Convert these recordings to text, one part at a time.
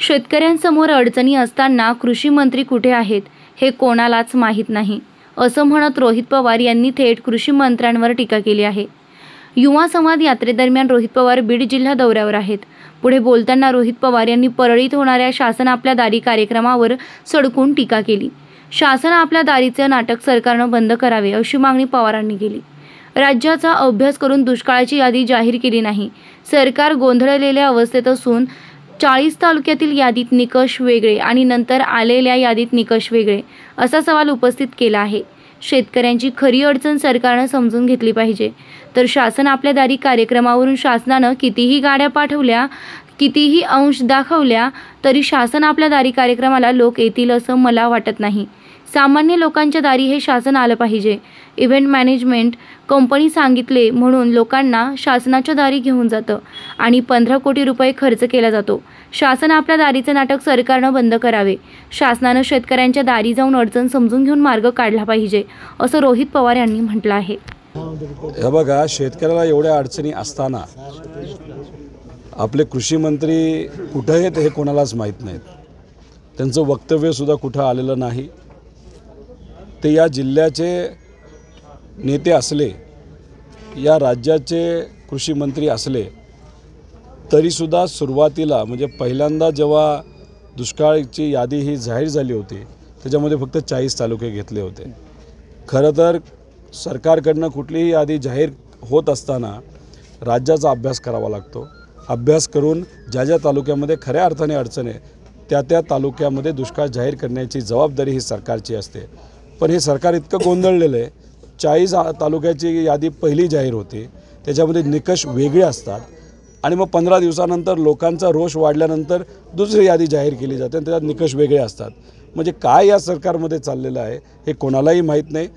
शेतकऱ्यांसमोर अडचणी असताना कृषी मंत्री कुठे आहेत हे कोणालाच माहीत नाही, असं म्हणत रोहित पवार यांनी थेट कृषी मंत्र्यांवर टीका केली आहे। युवा संवाद यात्रेदरम्यान रोहित पवार बीड जिल्हा दौऱ्यावर आहेत। पुढे बोलताना रोहित पवार यांनी परळीत होणाऱ्या शासन आपल्या दारी कार्यक्रमावर सडकून टीका केली। शासन आपल्या दारीचे नाटक सरकारने बंद करावे अशी मागणी पवारांनी केली। राज्याचा अभ्यास करून दुष्काळाची यादी जाहीर केली नाही। सरकार गोंधळलेल्या अवस्थेत असून 40 तालुक्यातील यादीत निकष वेगळे आणि नंतर आलेल्या यादीत निकष वेगळे असा सवाल उपस्थित केला आहे। शेतकऱ्यांची खरी अडचण सरकारने समजून घेतली पाहिजे। तर शासन आपल्या दारी कार्यक्रमावरून शासनाने कितीही गाड्या पाठवल्या, कितीही अंश दाखवल्या तरी शासन आपल्या दारी कार्यक्रमाला लोक येतील असं मला वाटत नाही। सामान्य लोकांच्या दारी हे शासन आलं पाहिजे। इव्हेंट मॅनेजमेंट कंपनी सांगितले म्हणून लोकांना शासनाच्या दारी घेऊन जातं आणि 15 कोटी रुपये खर्च केला जातो। शासन आपल्या दारीचे नाटक सरकारने बंद करावे। शासनाने शेतकऱ्यांच्या दारी जाऊन अडचण समजून घेऊन मार्ग काढला पाहिजे असं रोहित पवार यांनी म्हटलं आहे। हे बघा, शेतकऱ्याला एवढ्या अडचणी असताना आपले कृषी मंत्री कुठे आहेत हे कोणालाच माहीत नाहीत। त्यांचं वक्तव्य सुद्धा कुठं आलेलं नाही। ते या जिल्ह्याचे नेते असले, या राज्याचे कृषी मंत्री असले तरीसुद्धा सुरुवातीला म्हणजे पहिल्यांदा जेव्हा दुष्काळाची यादी ही जाहीर झाली होती त्याच्यामध्ये फक्त 40 तालुके घेतले होते। खरं तर सरकारकडनं कुठलीही यादी जाहीर होत असताना राज्याचा अभ्यास करावा लागतो। अभ्यास करून ज्या ज्या तालुक्यामध्ये खऱ्या अर्थाने अडचण आहे त्या तालुक्यामध्ये दुष्काळ जाहीर करण्याची जबाबदारी ही सरकारची असते। पण हे सरकार इतकं गोंधळलेलं आहे, 40 तालुक्याची यादी पहिली जाहीर होते, त्याच्यामध्ये निकष वेगळे असतात आणि मग 15 दिवसानंतर लोकांचा रोष वाढल्यानंतर दुसरी यादी जाहीर केली जाते आणि त्याच्यात निकष वेगळे असतात। म्हणजे काय या सरकारमध्ये चाललेलं आहे हे कोणालाही माहीत नाही।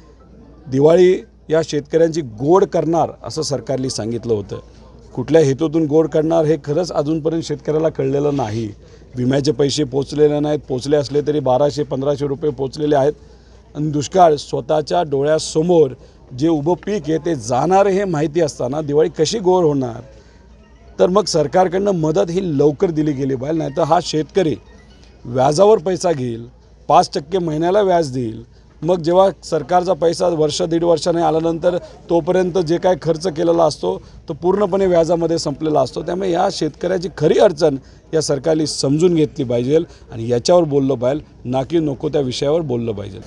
दिवाळी या शेतकऱ्यांची गोड करणार असं सरकारने सांगितलं होतं। कुठल्या हेतूतून गोड करणार हे खरंच अजूनपर्यंत शेतकऱ्याला कळलेलं नाही। विम्याचे पैसे पोचलेले नाहीत, पोचले असले तरी 1200-1500 रुपये पोचलेले आहेत आणि दुष्काळ स्वतःच्या डोळ्यासमोर जे उभं पीक आहे ते जाणार हे माहिती असताना दिवाळी कशी गोड होणार? तर मग सरकारकडनं मदत ही लवकर दिली गेली पाहिजे, नाहीतर हा शेतकरी व्याजावर पैसा घेईल, 5% महिन्याला व्याज देईल। मग जेव्हा सरकारचा पैसा वर्ष दीड वर्षाने आल्यानंतर तोपर्यंत जे काय खर्च केलेला असतो तो पूर्णपणे व्याजामध्ये संपलेला असतो। त्यामुळे या शेतकऱ्याची खरी अडचण या सरकारने समजून घेतली पाहिजे आणि याच्यावर बोललं पाहिजे, ना की नको त्या विषयावर बोललं पाहिजे।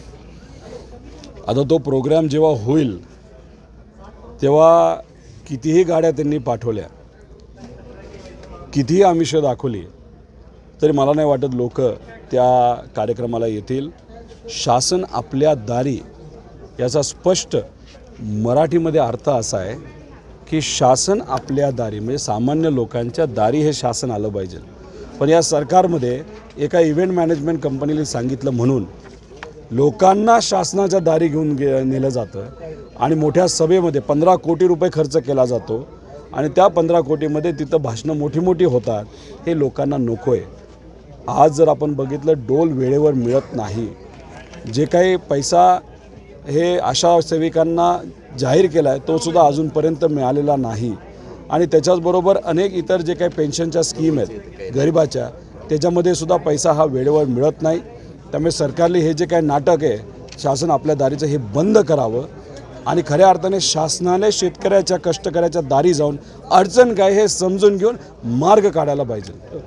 आता तो प्रोग्राम जेव्हा होईल तेव्हा कितीही गाड्या त्यांनी पाठवल्या, कितीही आमिष दाखवली तरी मला नाही वाटत लोक त्या कार्यक्रमाला येतील। शासन आपल्या दारी याचा स्पष्ट मराठीमध्ये अर्थ असा आहे की शासन आपल्या दारी म्हणजे सामान्य लोकांच्या दारी हे शासन आलं पाहिजे। पण या सरकारमध्ये एका इव्हेंट मॅनेजमेंट कंपनीने सांगितलं म्हणून लोकांना शासनाच्या दारी घेऊन नेलं जातं आणि मोठ्या सभेमध्ये 15 कोटी रुपये खर्च केला जातो आणि त्या 15 कोटीमध्ये तिथं भाषणं मोठी मोठी होतात। हे लोकांना नको आहे। आज जर आपण बघितलं डोल वेळेवर मिळत नाही, जे काही पैसा हे आशा सेविकांना जाहीर केला आहे तो सुद्धा अजूनपर्यंत मिळालेला नाही आणि त्याच्याचबरोबर अनेक इतर जे काही पेन्शनच्या स्कीम आहेत गरिबाच्या त्याच्यामध्ये सुद्धा पैसा हा वेळेवर मिळत नाही। त्यामुळे सरकारने हे जे काही नाटक आहे शासन आपल्या दारीचं हे बंद करावं आणि खऱ्या अर्थाने शासनाने शेतकऱ्याच्या कष्टकऱ्याच्या दारी जाऊन अडचण काय हे समजून घेऊन मार्ग काढायला पाहिजे।